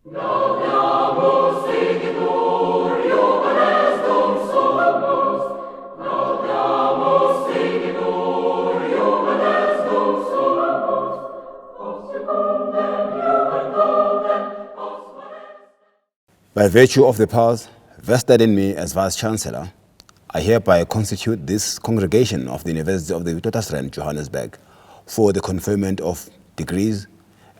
By virtue of the powers vested in me as Vice-Chancellor, I hereby constitute this congregation of the University of the Witwatersrand, Johannesburg, for the conferment of degrees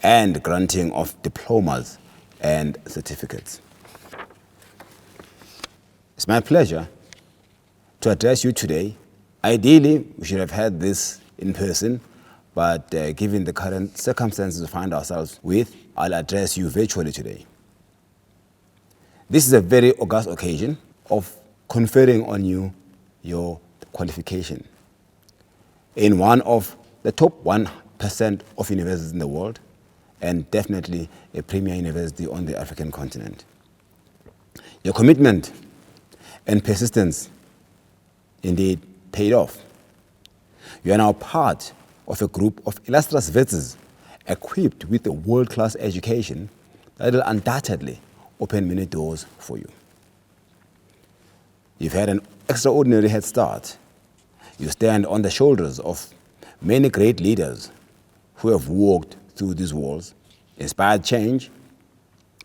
and granting of diplomas and certificates. It's my pleasure to address you today. Ideally, we should have had this in person, but given the current circumstances we find ourselves with, I'll address you virtually today. This is a very august occasion of conferring on you your qualification in one of the top 1% of universities in the world, and definitely a premier university on the African continent. Your commitment and persistence indeed paid off. You are now part of a group of illustrious vets equipped with a world-class education that will undoubtedly open many doors for you. You've had an extraordinary head start. You stand on the shoulders of many great leaders who have walked through these walls, inspired change,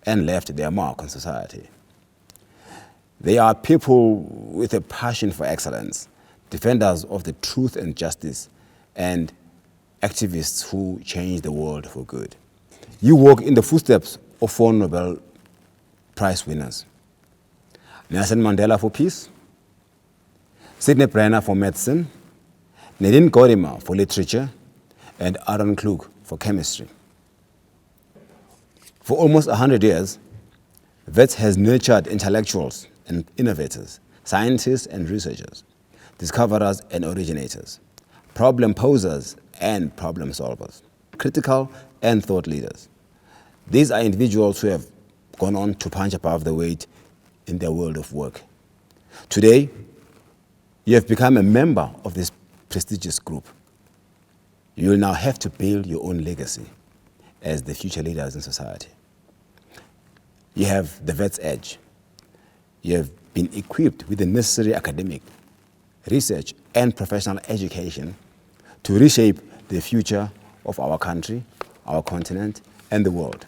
and left their mark on society. They are people with a passion for excellence, defenders of the truth and justice, and activists who change the world for good. You walk in the footsteps of 4 Nobel Prize winners: Nelson Mandela for peace, Sidney Brenner for medicine, Nadine Gordimer for literature, and Aaron Klug for chemistry. For almost 100 years, WITS has nurtured intellectuals and innovators, scientists and researchers, discoverers and originators, problem posers and problem solvers, critical and thought leaders. These are individuals who have gone on to punch above the weight in their world of work. Today, you have become a member of this prestigious group. You will now have to build your own legacy as the future leaders in society. You have the vet's edge. You have been equipped with the necessary academic, research, and professional education to reshape the future of our country, our continent, and the world.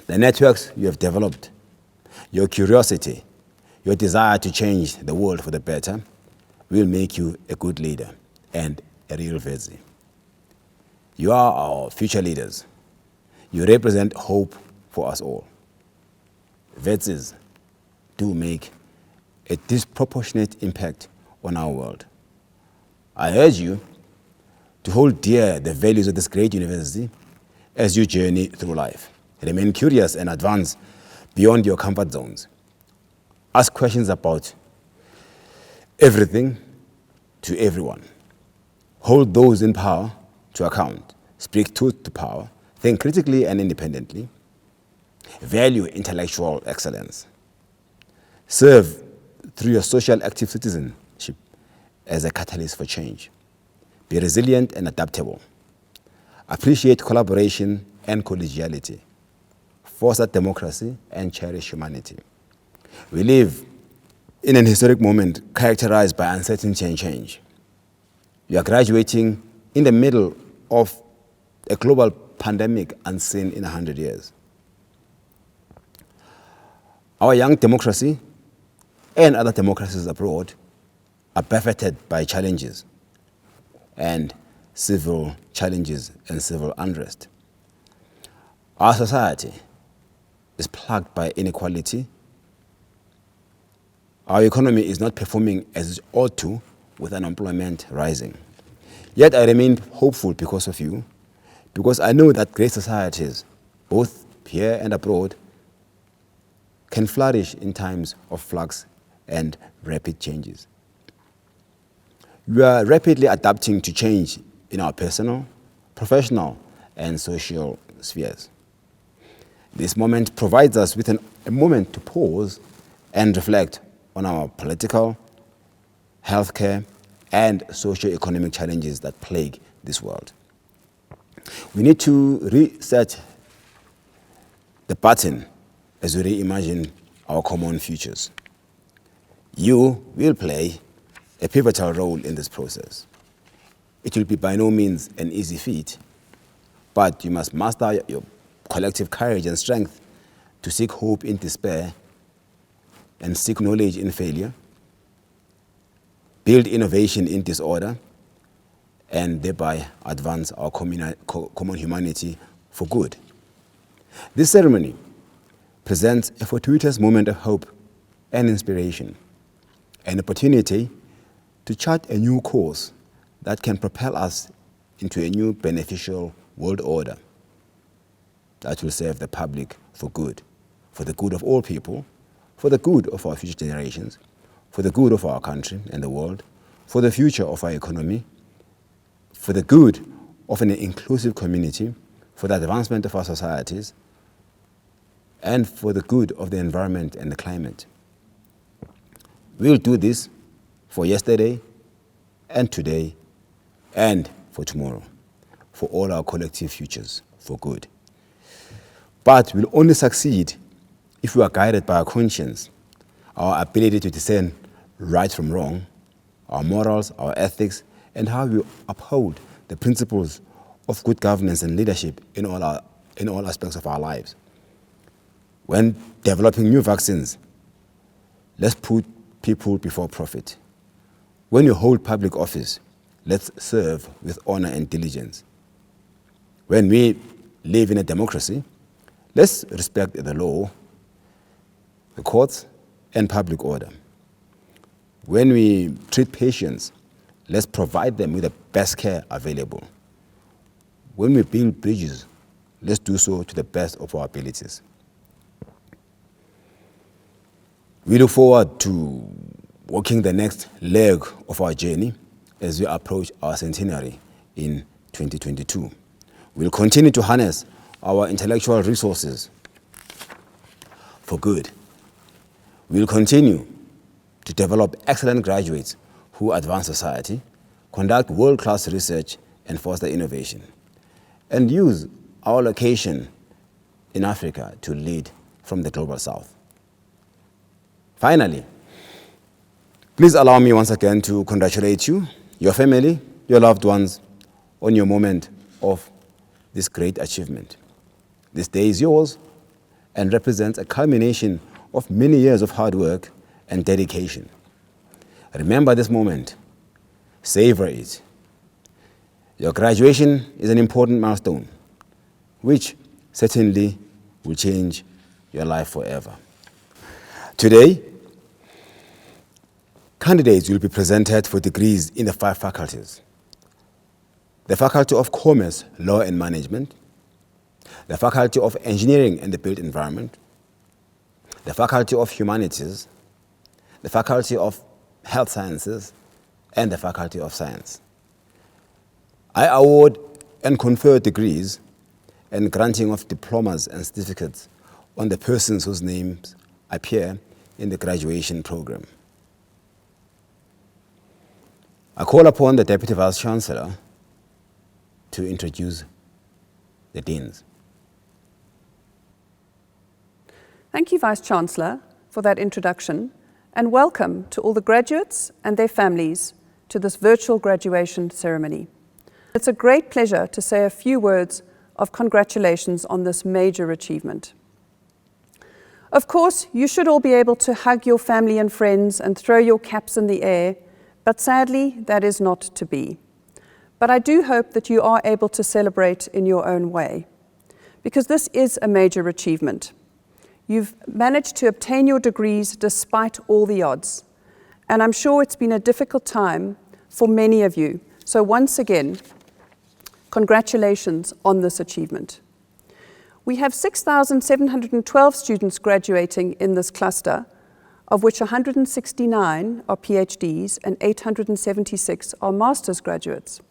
The networks you have developed, your curiosity, your desire to change the world for the better will make you a good leader and a real Vezi. You are our future leaders. You represent hope for us all. Vezis do make a disproportionate impact on our world. I urge you to hold dear the values of this great university as you journey through life. Remain curious and advance beyond your comfort zones. Ask questions about everything to everyone. Hold those in power to account. Speak truth to power. Think critically and independently. Value intellectual excellence. Serve through your social active citizenship as a catalyst for change. Be resilient and adaptable. Appreciate collaboration and collegiality. Foster democracy and cherish humanity. We live in an historic moment characterized by uncertainty and change. You are graduating in the middle of a global pandemic unseen in 100 years. Our young democracy and other democracies abroad are buffeted by challenges and civil challenges and civil unrest. Our society is plagued by inequality. Our economy is not performing as it ought to, with unemployment rising. Yet I remain hopeful because of you, because I know that great societies, both here and abroad, can flourish in times of flux and rapid changes. We are rapidly adapting to change in our personal, professional, and social spheres. This moment provides us with a moment to pause and reflect on our political, healthcare, and socio-economic challenges that plague this world. We need to reset the baton as we reimagine our common futures. You will play a pivotal role in this process. It will be by no means an easy feat, but you must master your collective courage and strength to seek hope in despair and seek knowledge in failure, build innovation in disorder, and thereby advance our common humanity for good. This ceremony presents a fortuitous moment of hope and inspiration, an opportunity to chart a new course that can propel us into a new beneficial world order that will serve the public for good, for the good of all people, for the good of our future generations, for the good of our country and the world, for the future of our economy, for the good of an inclusive community, for the advancement of our societies, and for the good of the environment and the climate. We'll do this for yesterday and today and for tomorrow, for all our collective futures, for good. But we'll only succeed if we are guided by our conscience, our ability to discern right from wrong, our morals, our ethics, and how we uphold the principles of good governance and leadership in all aspects of our lives. When developing new vaccines, let's put people before profit. When you hold public office, let's serve with honor and diligence. When we live in a democracy, let's respect the law, the courts, and public order. When we treat patients, let's provide them with the best care available. When we build bridges, let's do so to the best of our abilities. We look forward to walking the next leg of our journey as we approach our centenary in 2022. We'll continue to harness our intellectual resources for good. We'll continue to develop excellent graduates who advance society, conduct world-class research, and foster innovation, and use our location in Africa to lead from the global south. Finally, please allow me once again to congratulate you, your family, your loved ones, on your moment of this great achievement. This day is yours and represents a culmination of many years of hard work and dedication. Remember this moment. Savor it. Your graduation is an important milestone, which certainly will change your life forever. Today, candidates will be presented for degrees in the 5 faculties: the Faculty of Commerce, Law and Management, the Faculty of Engineering and the Built Environment, the Faculty of Humanities, the Faculty of Health Sciences, and the Faculty of Science. I award and confer degrees and granting of diplomas and certificates on the persons whose names appear in the graduation program. I call upon the Deputy Vice-Chancellor to introduce the deans. Thank you, Vice-Chancellor, for that introduction, and welcome to all the graduates and their families to this virtual graduation ceremony. It's a great pleasure to say a few words of congratulations on this major achievement. Of course, you should all be able to hug your family and friends and throw your caps in the air, but sadly, that is not to be. But I do hope that you are able to celebrate in your own way, because this is a major achievement. You've managed to obtain your degrees despite all the odds, and I'm sure it's been a difficult time for many of you. So once again, congratulations on this achievement. We have 6,712 students graduating in this cluster, of which 169 are PhDs and 876 are master's graduates.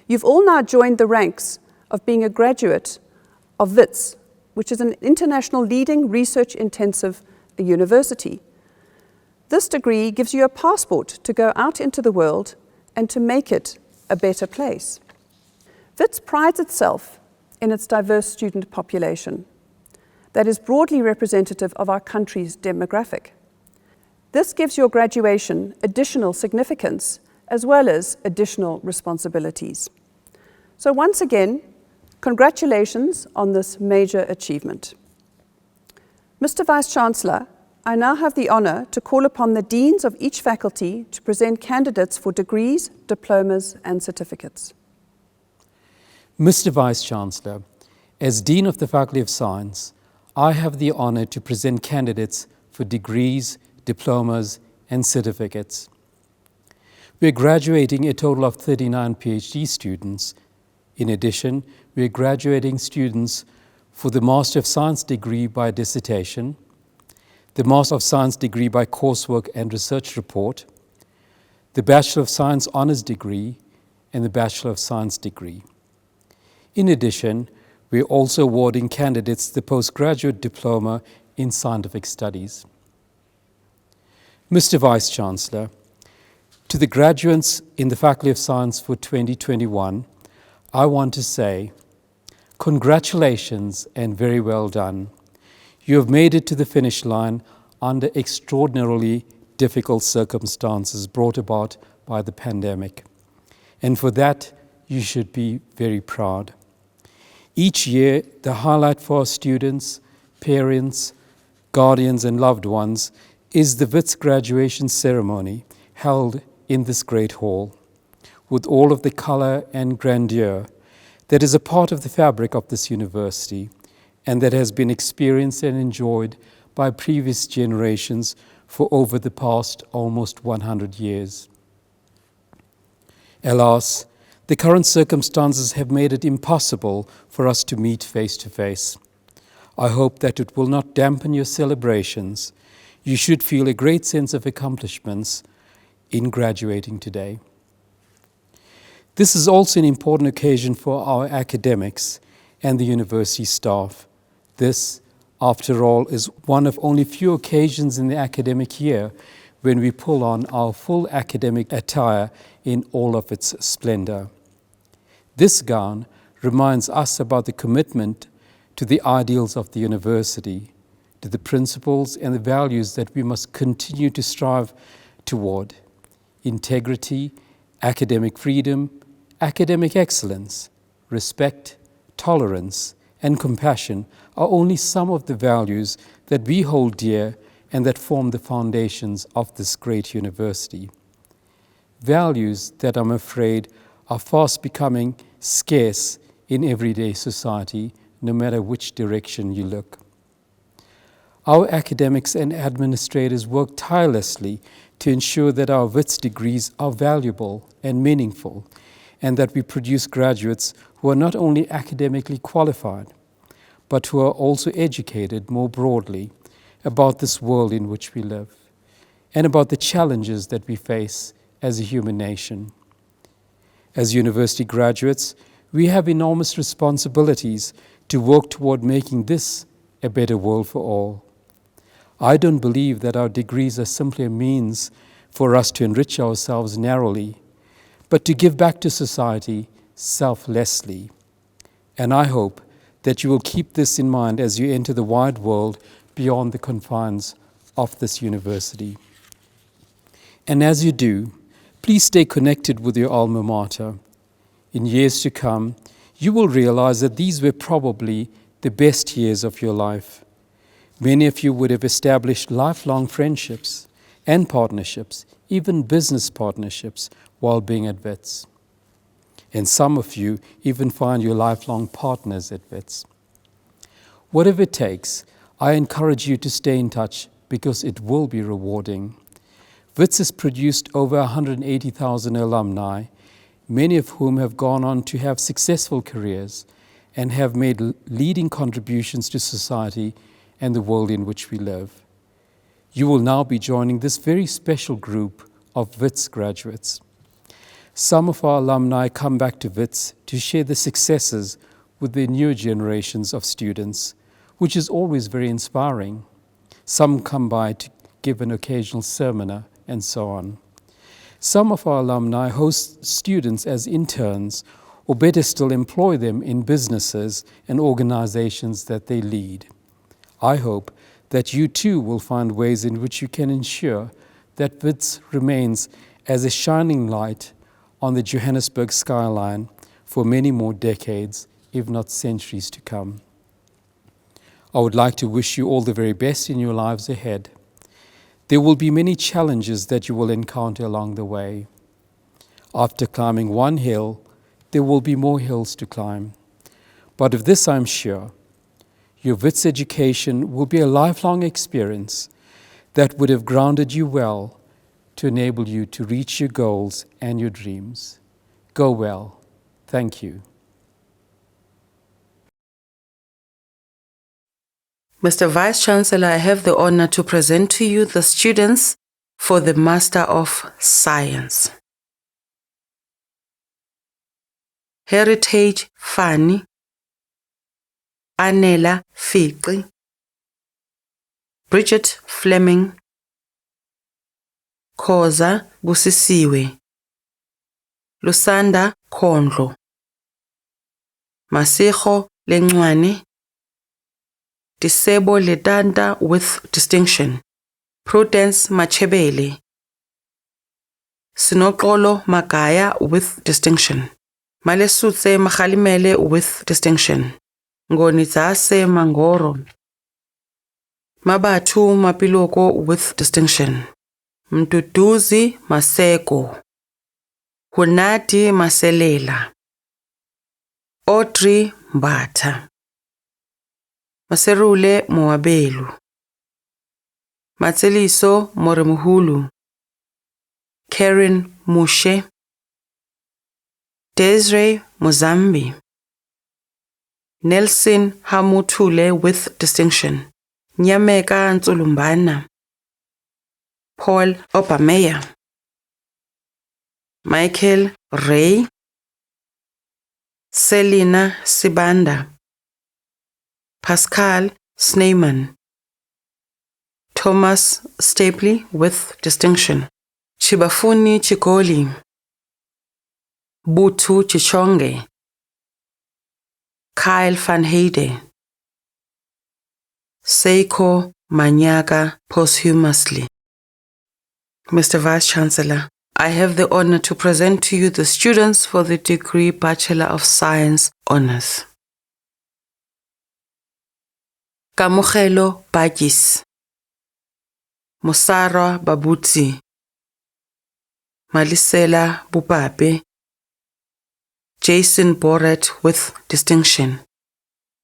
You've all now joined the ranks of being a graduate of WITS, which is an international leading research-intensive university. This degree gives you a passport to go out into the world and to make it a better place. WITS prides itself in its diverse student population. that is broadly representative of our country's demographic. This gives your graduation additional significance as well as additional responsibilities. So once again, congratulations on this major achievement. Mr. Vice-Chancellor, I now have the honour to call upon the deans of each faculty to present candidates for degrees, diplomas and certificates. Mr. Vice-Chancellor, as Dean of the Faculty of Science, I have the honour to present candidates for degrees, diplomas and certificates. We are graduating a total of 39 PhD students. In addition, we are graduating students for the Master of Science degree by dissertation, the Master of Science degree by coursework and research report, the Bachelor of Science Honours degree, and the Bachelor of Science degree. In addition, we are also awarding candidates the postgraduate diploma in scientific studies. Mr. Vice-Chancellor, to the graduates in the Faculty of Science for 2021, I want to say, congratulations and very well done. You have made it to the finish line under extraordinarily difficult circumstances brought about by the pandemic. And for that, you should be very proud. Each year, the highlight for our students, parents, guardians, and loved ones is the WITS graduation ceremony held in this great hall, with all of the color and grandeur that is a part of the fabric of this university and that has been experienced and enjoyed by previous generations for over the past almost 100 years. Alas, the current circumstances have made it impossible for us to meet face to face. I hope that it will not dampen your celebrations. You should feel a great sense of accomplishments in graduating today. This is also an important occasion for our academics and the university staff. This, after all, is one of only few occasions in the academic year when we pull on our full academic attire in all of its splendor. This gown reminds us about the commitment to the ideals of the university, to the principles and the values that we must continue to strive toward: integrity, academic freedom, academic excellence, respect, tolerance, and compassion are only some of the values that we hold dear and that form the foundations of this great university. Values that I'm afraid are fast becoming scarce in everyday society, no matter which direction you look. Our academics and administrators work tirelessly to ensure that our WITS degrees are valuable and meaningful, and that we produce graduates who are not only academically qualified, but who are also educated more broadly about this world in which we live, and about the challenges that we face as a human nation. As university graduates, we have enormous responsibilities to work toward making this a better world for all. I don't believe that our degrees are simply a means for us to enrich ourselves narrowly, but to give back to society selflessly. And I hope that you will keep this in mind as you enter the wide world beyond the confines of this university. And as you do, please stay connected with your alma mater. In years to come, you will realize that these were probably the best years of your life. Many of you would have established lifelong friendships and partnerships, even business partnerships, while being at WITS. And some of you even find your lifelong partners at WITS. Whatever it takes, I encourage you to stay in touch because it will be rewarding. WITS has produced over 180,000 alumni, many of whom have gone on to have successful careers and have made leading contributions to society and the world in which we live. You will now be joining this very special group of WITS graduates. Some of our alumni come back to WITS to share the successes with the new generations of students, which is always very inspiring. Some come by to give an occasional seminar and so on. Some of our alumni host students as interns, or better still, employ them in businesses and organizations that they lead. I hope that you too will find ways in which you can ensure that WITS remains as a shining light on the Johannesburg skyline for many more decades, if not centuries to come. I would like to wish you all the very best in your lives ahead. There will be many challenges that you will encounter along the way. After climbing one hill, there will be more hills to climb. But of this I'm sure, your WITS education will be a lifelong experience that would have grounded you well to enable you to reach your goals and your dreams. Go well. Thank you. Mr. Vice-Chancellor, I have the honor to present to you the students for the Master of Science. Heritage Fani, Anela Fiqi, Bridget Fleming, Khoza Busisiwe, Lusanda Kondlo, Masiho Lengwane, Disebo Ledanda with distinction, Prudence Machebele, Sinokolo Magaya with distinction, Malesutse Makhalimele with distinction, Ngonizase Mangoro, Mabatu Mapiloko with distinction, Mduduzi Maseko, Hunati Maselela, Audrey Mbata, Maserule Moabelu, Matseliso Moremuhulu, Karen Mushe, Desiree Muzambi, Nelson Hamutule with distinction, Nyameka Ntsulumbana, Paul Obameya, Michael Ray, Selina Sibanda, Pascal Sneyman, Thomas Stapley with distinction, Chibafuni Chikoli, Butu Chichonge, Kyle van Heide, Seiko Manyaga posthumously. Mr. Vice-Chancellor, I have the honor to present to you the students for the degree Bachelor of Science Honours. Kamogelo Bagis, Mosara Babutsi, Malisela Bupape, Jason Boret with distinction,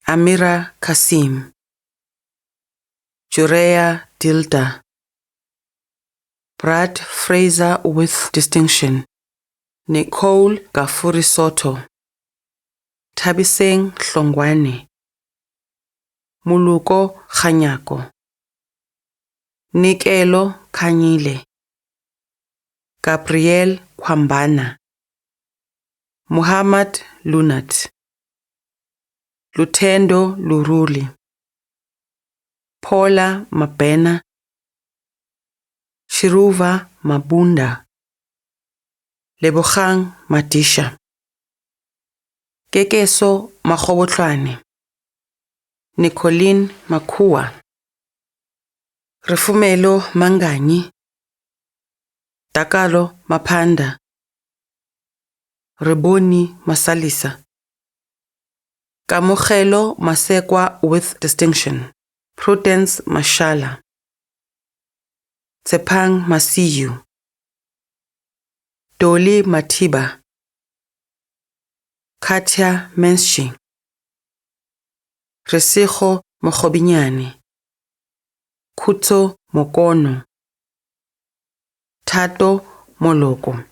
Amira Kasim, Jurea Dilda, Brad Fraser with distinction, Nicole Gafuri Soto, Tabiseng Hlongwane, Muluko Khanyako, Nikelo Kanyile, Gabriel Kwambana, Muhammad Lunat, Lutendo Luruli, Paula Mabena, Shiruva Mabunda, Lebogang Matisha, Kekeso Magobotlwane, Nicoline Makua, Refumelo Mangani, Takalo Mapanda, Reboni Masalisa, Kamogelo Masekwa with distinction, Prudence Mashala, Tsepang Masiyu, Doli Matiba, Katya Menshi, Resijo Mogobinyane, Kuto Mokono, Tato Moloko,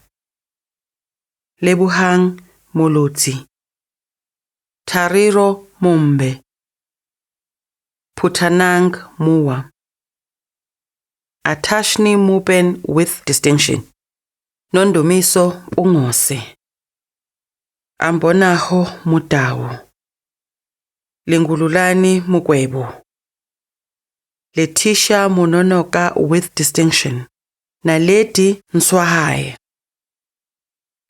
Lebuhang Moloti, Tariro Mumbe, Putanang Muwa, Atashni Mupen with distinction, Nondomiso Ungose, Ambonaho Mutawo, Lingululani Mukwebo, Letitia Mononoka with distinction, Naledi Nswahaye,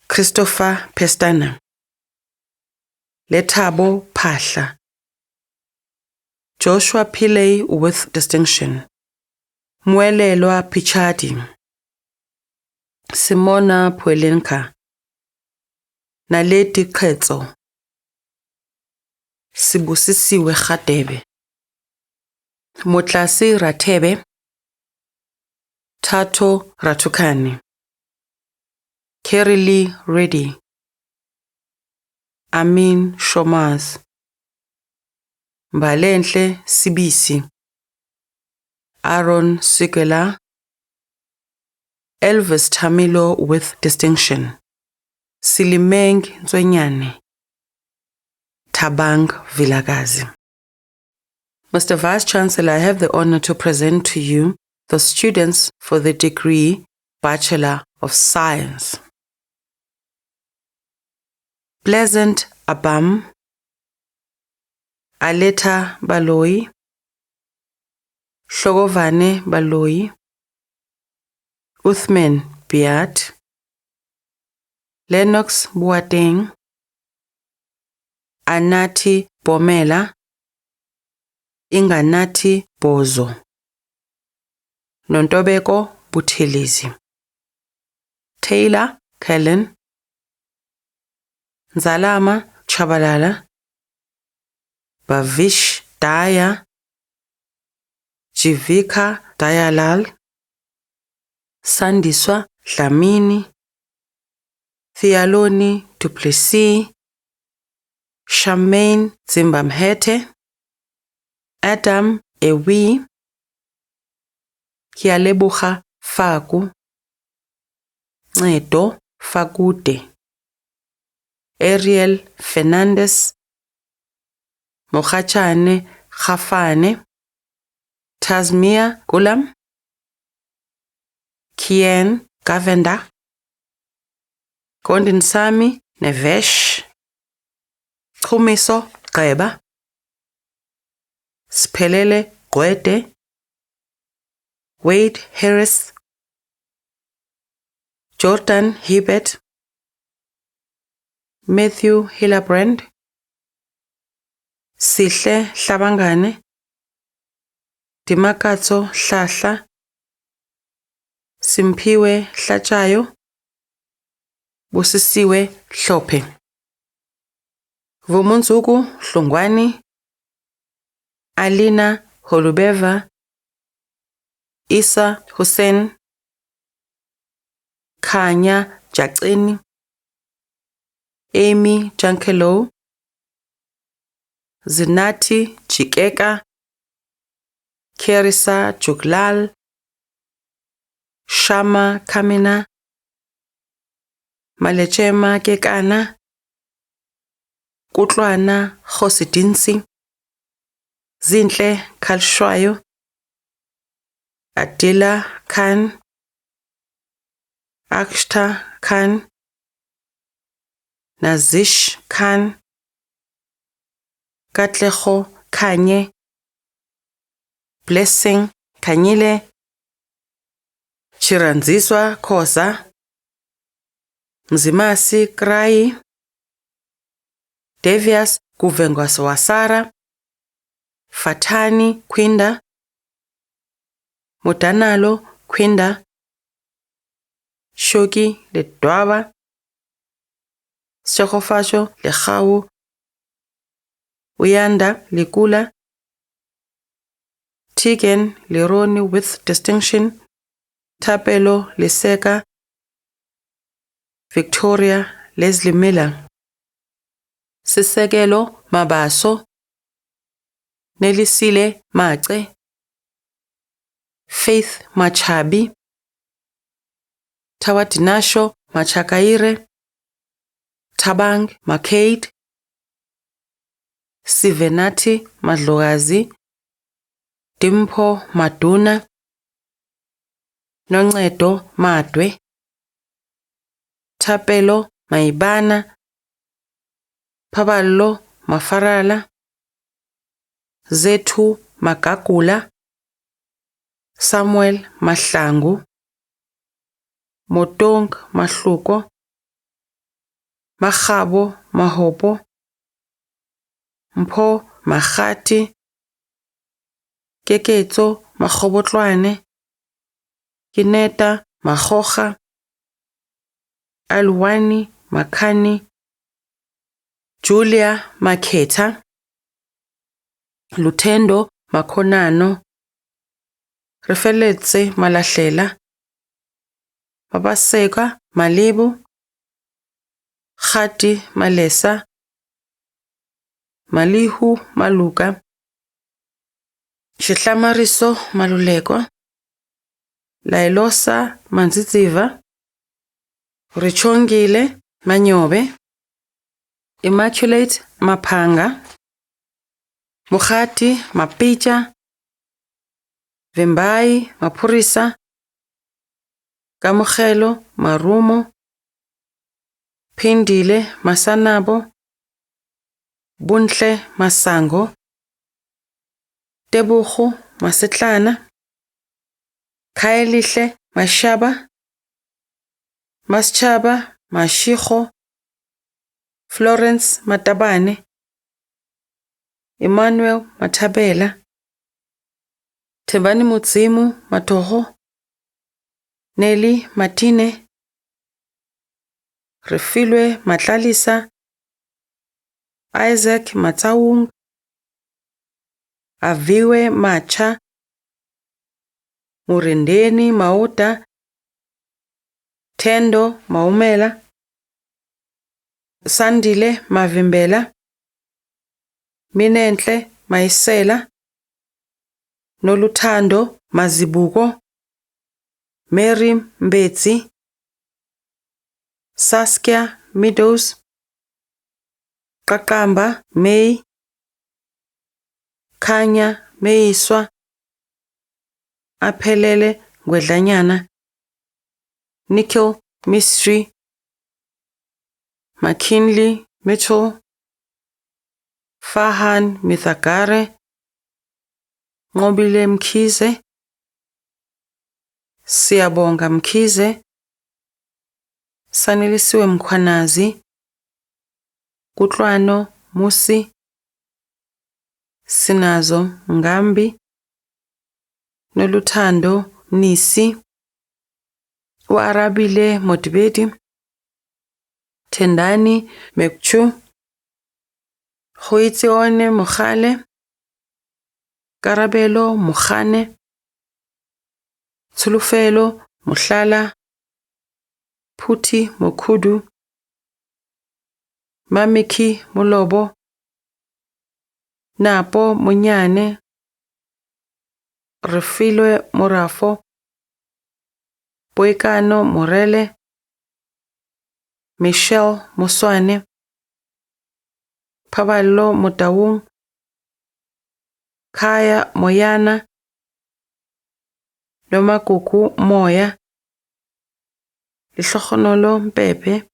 Christopher Pestana, Letabo Pasha, Joshua Pillay with distinction. Muelelwa Pichadi. Simona Puelenka. Naledi Khetso. Sibusisiwe Khatebe. Motlasi Ratebe. Tato Ratukani. Kerili Reddy. Amin Shomaz. Mbalenhle Sibisi. Aaron Sigela. Elvis Tamilo with distinction. Silimeng Nzwenyane. Tabang Vilagazi. Mr. Vice Chancellor, I have the honor to present to you the students for the degree Bachelor of Science. Pleasant Abam, Aleta Baloi, Shogovane Baloi, Uthman Biat, Lennox Boateng, Anati Bomela, Inganati Bozo, Nontobeko Buthelezi, Taylor Kellen, Nzalama Chabalala, Bavish Daya, Jivika Dayalal, Sandiswa Dlamini, Thealoni Duplessis, Charmaine Zimbamhete, Adam Ewi, Kialebucha Faku, Ncedo Fakude, Ariel Fernandez, Mokhachane Khafane, Tasmia Gulam, Kien Gavenda, Kondinsami Nevesh, Khumiso Gqeba, Sphelele Gwede, Wade Harris, Jordan Hibbert, Matthew Hillerbrand, Sihle Hlabangane, Dimakatso Hlahla, Simpiwe Hlatshayo, Busisiwe Hlophe, Vumunzuku Hlungwani, Alina Holubeva, Isa Hussein, Khanya Jacini, Amy Jankelo, Zinati Chikeka, Kerisa Juglal, Shama Kamina, Malechema Kekana, Kutlwana Khosidinsi, Zinhle Khalshwayo, Adila Khan, Akshta Khan, Nazish Khan, Katlego Khanye, Blessing Khanyile, Chiranziswa Khoza, Mzimasi Krai, Devias Kuvengwaswasara, Fatani Kwinda, Mutanalo Kwinda, Shoki Ledwaba, Shokofasho Lekhawu, Uyanda Likula, Tigen Lironi with distinction, Tapelo Liseka, Victoria Leslie Miller, Sisekelo Mabaso, Nelisile Mace, Faith Machabi, Tawadinasho Machakaire, Tabang Makade, Sivenati Madlogazi, Dimpo Maduna, Noncedo Madwe, Tapelo Maibana, Pabalo Mafarala, Zetu Magagula, Samuel Mahlangu, Motong Mahluko, Mahabo, Mahopo, Mpho Mahati, Keketso Makgobotlwane, Kineta Makgoga, Alwani Makhani, Julia Makhetha, Lutendo Makhonano, Refeletse Malahlela, Babaseka Malibu, Khati Malesa, Malihu Maluka, Shihlamariso Maluleko, Lailosa Manziziva, Richongile Manyobe, Immaculate Mapanga, Mukhati Mapija, Vimbai Mapurisa, Kamugelo Marumo, Phindile Masanabo, Buntle Masango, Tebogo Masetlana, Khaelihle Mashaba, Maschaba Mashikho, Florence Matabane, Emmanuel Matabela, Thembani Mutsimu Matoho, Nelly Matine, Refilwe Matlalisa, Isaac Matsaung, Aviwe Macha, Murendeni Mauta, Tendo Maumela, Sandile Mavimbela, Minenhle Maisela, Noluthando Mazibuko, Mary Mbetsi, Saskia Meadows, Kakamba May, Khanya Meiswa, Aphelele Ngwedlanyana, Nickel Mystery, McKinley Mitchell, Fahan Mithagare, Ngobile Mkhize, Siyabonga Mkhize, Sanelisiwe Mkhwanazi, Kutlwano Musi, Sinazo Ngambi, Noluthando Nisi, Arabile Motiveti, Tendani Mekchu, Hoitsione Mukhale, Karabelo Mukhane, Tsulufelo Muhlala, Puti Mokhudu, Mamiki Mulobo, Napo Munyane, Refilwe Morafo, Poikano Morele, Michelle Muswane, Pabalo Mutawung, Kaya Moyana, Nomakuku Moya, Lihlohonolo Mpepe,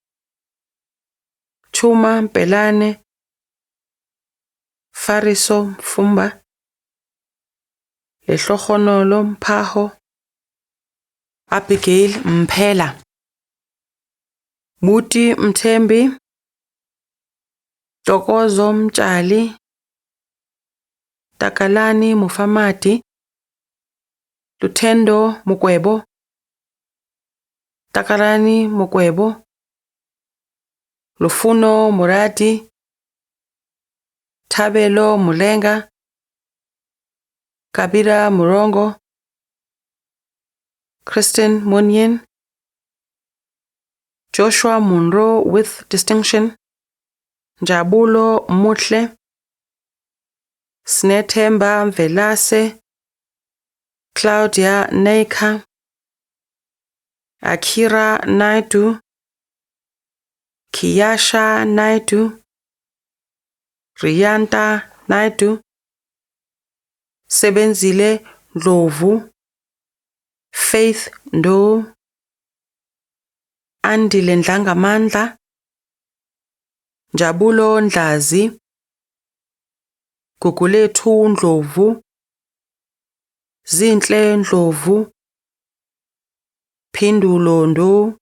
Chuma Mpelane, Fariso Mfumba, Lihlohonolo Mpaho, Abigail Mphela, Muti Mthembi, Tokozo Mtshali, Takalani Mufamati, Lutendo Mukwebo, Takalani Mukwebo, Lufuno Murati, Thabelo Mulenga, Kabira Murongo, Kristen Munyen, Joshua Munro with distinction, Njabulo Mutle, Snethemba Mvelase, Claudia Neika, Akira Naidu, Kiyasha Naidu, Riyanta Naidu, Sebenzile Ndlovu, Faith Ndo, Andile Ndlangamandla, Njabulo Ndlazi, Gugulethu Ndlovu, Zinhle Ndlovu, Phindulo Ndo,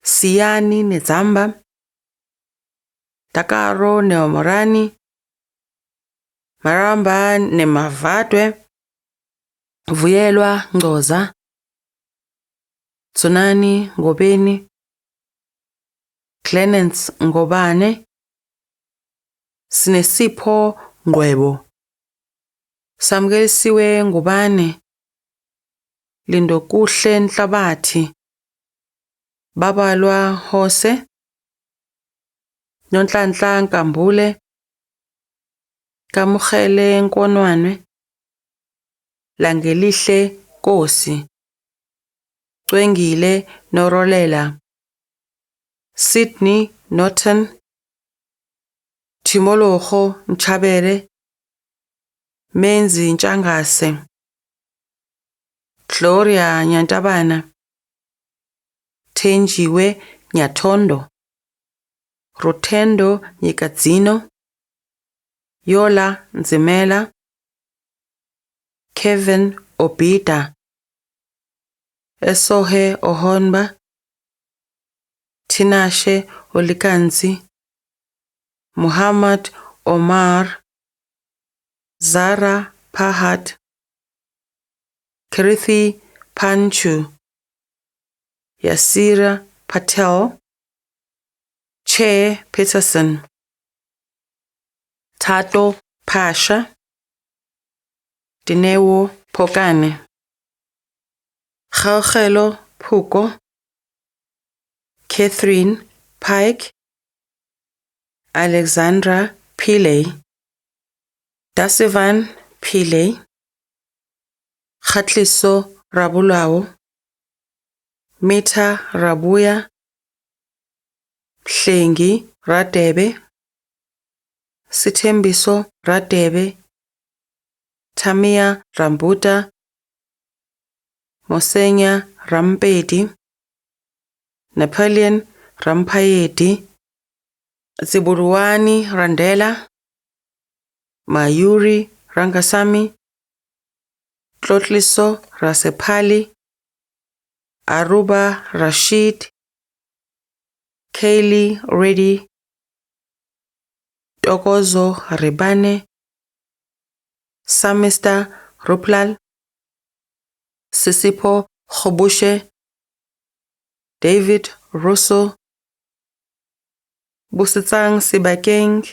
Siyani Nedzamba, Takaro Neomorani, Maramba Nemavadwe, Vuyelwa Ngoza, Tsunani Ngobeni, Clemens Ngobane, Sinesipho Ngwebo, Samgelisiwe Ngubane, Lindokuhle Nhlabathi, Babalwa Hose, Nonhlanhla Nkambule, Kamugele Nkonwanwe, Langelihle Kosi, Cwengile Norolela, Sydney Norton, Timologo Nchabere, Menzi Ntshangase, Gloria Nyantabana, Thenjiwe Nyathondo, Rotendo Nyikadzino, Yola Nzimela, Kevin Obida, Esohe Ohonba, Tinashe Olikanzi, Muhammad Omar, Zara Pahat, Kirithi Panchu, Yasira Patel, Che Peterson, Tato Pasha, Dinewo Pokane, Gaugelo Puko, Catherine Pike, Alexandra Pillay, Dasivan Pillay, Khatliso Rabulawo, Mita Rabuya, Hlengi Radebe, Sithembiso Radebe, Tamia Rambuta, Mosenya Rampedi, Napoleon Rampayedi, Ziburuani Randela, Mayuri Rangasami, Tlotliso Rasepali, Aruba Rashid, Kaylee Reddy, Tokozo Ribane, Samista Ruplal, Sisipo Khobushe, David Russo, Busitsang Sibakeng,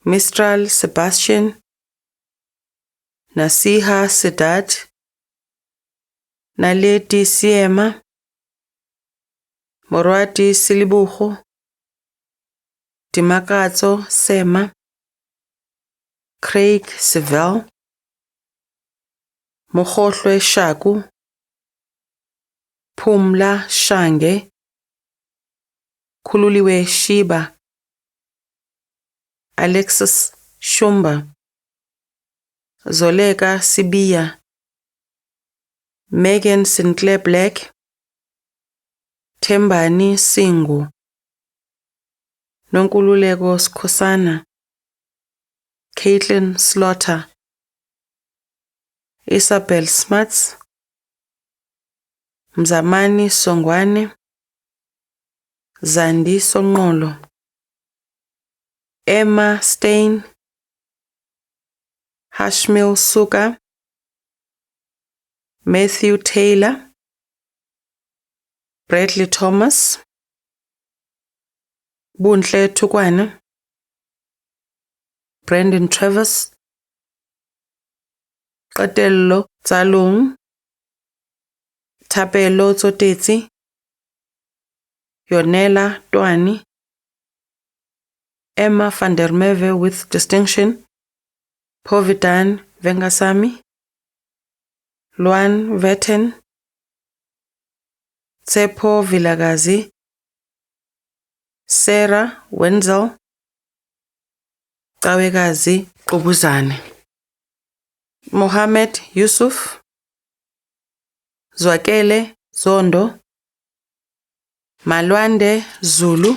Mistral Sebastian, Nasiha Sidat, Naledi Siema, Morwati Silibucho, Timakatso Sema, Craig Sivell, Mokhohlwe Shaku, Pumla Shange, Khululiwe Shiba, Alexis Shumba, Zoleka Sibiya, Megan Sinclair Black, Thembani Singu, Nonkululeko Skhosana, Caitlin Slaughter, Isabel Smuts, Mzamani Songwane, Zandi Sonqolo, Emma Stein, Hashmil Suka, Matthew Taylor, Bradley Thomas, Bunhle Tukwana, Brandon Travis, Qatello Tsalung, Thapelo Tsotetsi, Yonela Twani, Emma van der Merwe with distinction, Povidan Vengasami, Luan Vetten, Tsepo Vilagazi, Sarah Wenzel, Kawekazi Qubuzane, Mohammed Yusuf, Zwakele Zondo, Malwande Zulu,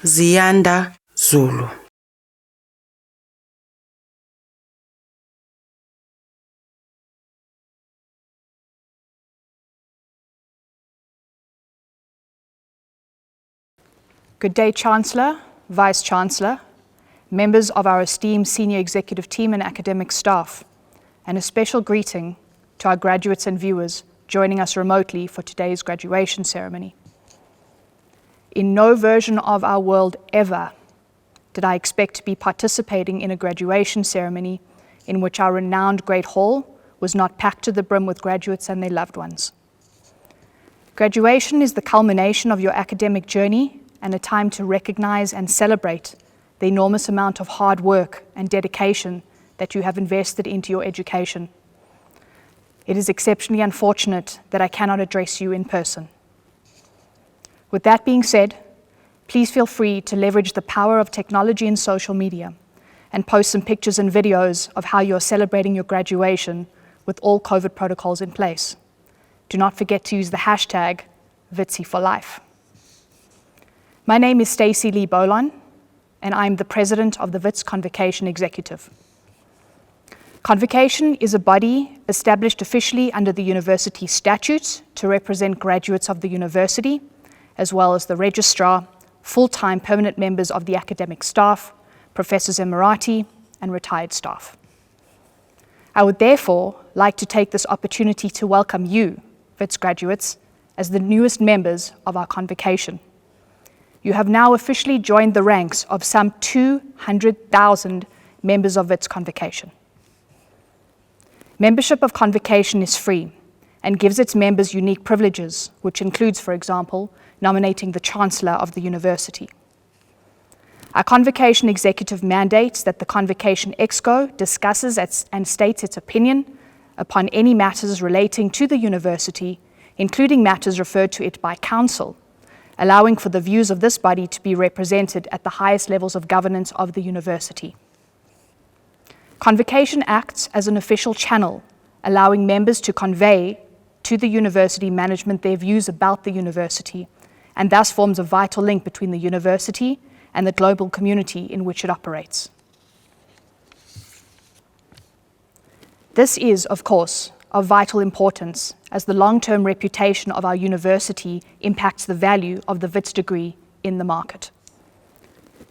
Ziyanda Zulu. Good day, Chancellor, Vice-Chancellor, members of our esteemed senior executive team and academic staff, and a special greeting to our graduates and viewers joining us remotely for today's graduation ceremony. In no version of our world ever did I expect to be participating in a graduation ceremony in which our renowned Great Hall was not packed to the brim with graduates and their loved ones. Graduation is the culmination of your academic journey and a time to recognize and celebrate the enormous amount of hard work and dedication that you have invested into your education. It is exceptionally unfortunate that I cannot address you in person. With that being said, please feel free to leverage the power of technology and social media and post some pictures and videos of how you're celebrating your graduation with all COVID protocols in place. Do not forget to use the hashtag #VITSI4Life. My name is Stacey Lee Bolon, and I'm the president of the WITS Convocation Executive. Convocation is a body established officially under the university statutes to represent graduates of the university, as well as the registrar, full-time permanent members of the academic staff, professors emeriti, and retired staff. I would therefore like to take this opportunity to welcome you, WITS graduates, as the newest members of our convocation. You have now officially joined the ranks of some 200,000 members of WITS Convocation. Membership of Convocation is free and gives its members unique privileges, which includes, for example, nominating the Chancellor of the University. Our Convocation Executive mandates that the Convocation Exco discusses and states its opinion upon any matters relating to the University, including matters referred to it by Council, allowing for the views of this body to be represented at the highest levels of governance of the University. Convocation acts as an official channel, allowing members to convey to the university management their views about the university, and thus forms a vital link between the university and the global community in which it operates. This is, of course, of vital importance as the long-term reputation of our university impacts the value of the WITS degree in the market.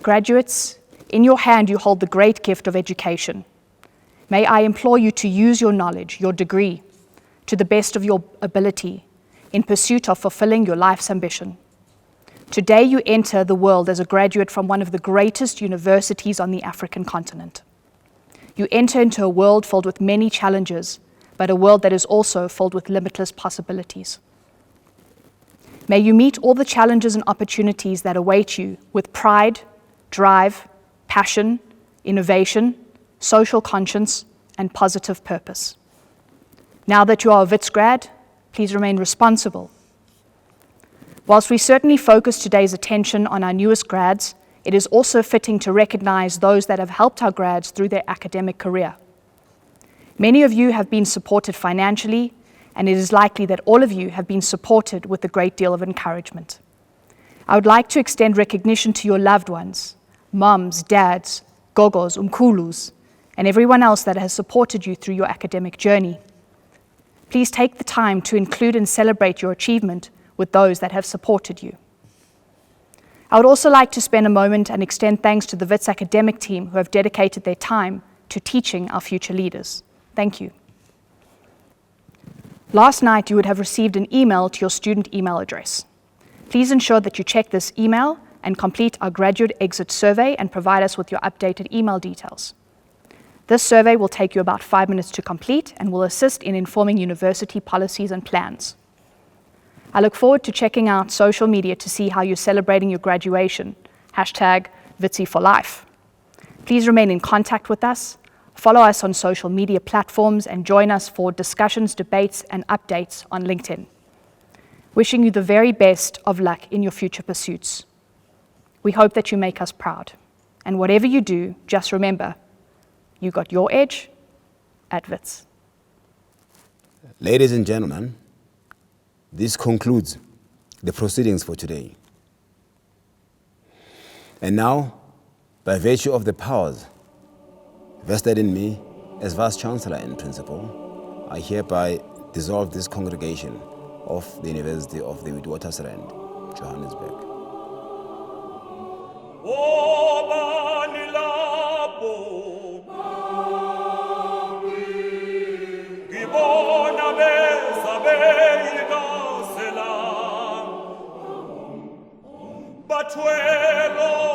Graduates, in your hand you hold the great gift of education. May I implore you to use your knowledge, your degree, to the best of your ability in pursuit of fulfilling your life's ambition. Today you enter the world as a graduate from one of the greatest universities on the African continent. You enter into a world filled with many challenges, but a world that is also filled with limitless possibilities. May you meet all the challenges and opportunities that await you with pride, drive, passion, innovation, social conscience, and positive purpose. Now that you are a WITS grad, please remain responsible. Whilst we certainly focus today's attention on our newest grads, it is also fitting to recognize those that have helped our grads through their academic career. Many of you have been supported financially, and it is likely that all of you have been supported with a great deal of encouragement. I would like to extend recognition to your loved ones, mums, dads, gogos, umkulus, and everyone else that has supported you through your academic journey. Please take the time to include and celebrate your achievement with those that have supported you. I would also like to spend a moment and extend thanks to the WITS academic team who have dedicated their time to teaching our future leaders. Thank you. Last night, you would have received an email to your student email address. Please ensure that you check this email and complete our graduate exit survey and provide us with your updated email details. This survey will take you about 5 minutes to complete and will assist in informing university policies and plans. I look forward to checking out social media to see how you're celebrating your graduation. #VITSI4Life. Please remain in contact with us, follow us on social media platforms, and join us for discussions, debates, and updates on LinkedIn. Wishing you the very best of luck in your future pursuits. We hope that you make us proud. And whatever you do, just remember, you got your edge at WITS. Ladies and gentlemen, this concludes the proceedings for today. And now, by virtue of the powers vested in me as Vice-Chancellor and Principal, I hereby dissolve this congregation of the University of the Witwatersrand, Johannesburg. Gibona beza beyidosela Batwelo